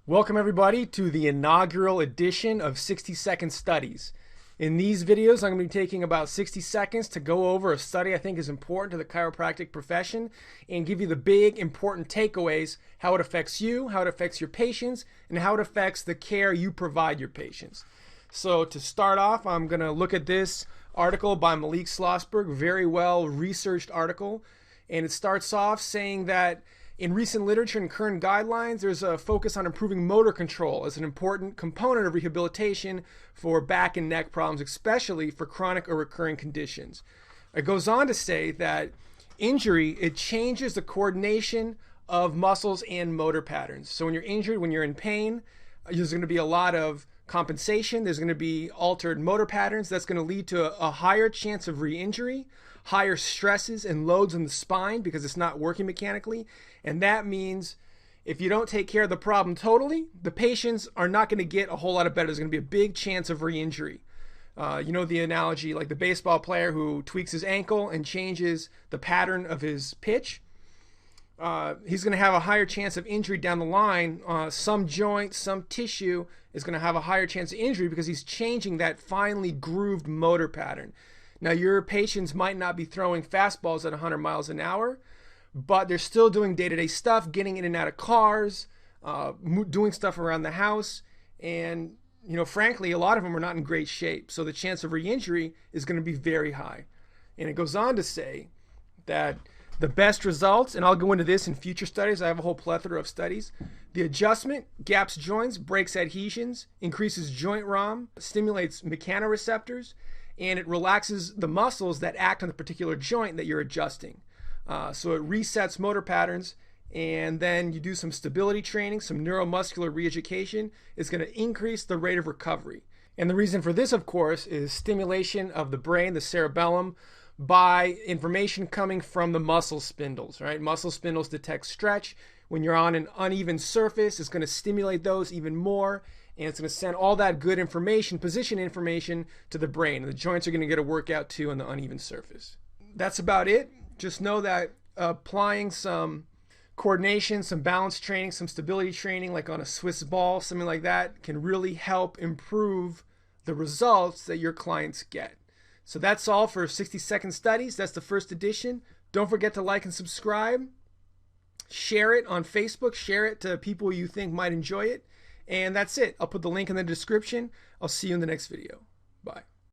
Welcome everybody to the inaugural edition of 60-second studies. In these videos, I'm going to be taking about 60 seconds to go over a study I think is important to the chiropractic profession and give you the big important takeaways, how it affects you, how it affects your patients, and how it affects the care you provide your patients. So to start off, I'm going to look at this article by Malik Schlossberg, very well researched article, and it starts off saying that in recent literature and current guidelines, there's a focus on improving motor control as an important component of rehabilitation for back and neck problems, especially for chronic or recurring conditions. It goes on to say that injury, it changes the coordination of muscles and motor patterns. So when you're injured, when you're in pain, there's going to be a lot of compensation. There's going to be altered motor patterns. That's going to lead to a higher chance of re-injury, higher stresses and loads in the spine because it's not working mechanically. And that means if you don't take care of the problem totally, the patients are not going to get a whole lot of better. There's going to be a big chance of re-injury. You know the analogy, like the baseball player who tweaks his ankle and changes the pattern of his pitch. He's going to have a higher chance of injury down the line. Some joint, some tissue is going to have a higher chance of injury because he's changing that finely grooved motor pattern. Now, your patients might not be throwing fastballs at 100 miles an hour, but they're still doing day-to-day stuff, getting in and out of cars, doing stuff around the house. And, you know, frankly, a lot of them are not in great shape. So the chance of re-injury is going to be very high. And it goes on to say that the best results, and I'll go into this in future studies, I have a whole plethora of studies. The adjustment gaps joints, breaks adhesions, increases joint ROM, stimulates mechanoreceptors, and it relaxes the muscles that act on the particular joint that you're adjusting. So it resets motor patterns, and then you do some stability training, some neuromuscular re-education. It's going to increase the rate of recovery. And the reason for this, of course, is stimulation of the brain, the cerebellum, by information coming from the muscle spindles, right? Muscle spindles detect stretch. When you're on an uneven surface, it's going to stimulate those even more, and it's going to send all that good information, position information, to the brain. And the joints are going to get a workout too on the uneven surface. That's about it. Just know that applying some coordination, some balance training, some stability training, like on a Swiss ball, something like that, can really help improve the results that your clients get. So that's all for 60-second studies. That's the first edition. Don't forget to like and subscribe. Share it on Facebook. Share it to people you think might enjoy it. And that's it. I'll put the link in the description. I'll see you in the next video. Bye.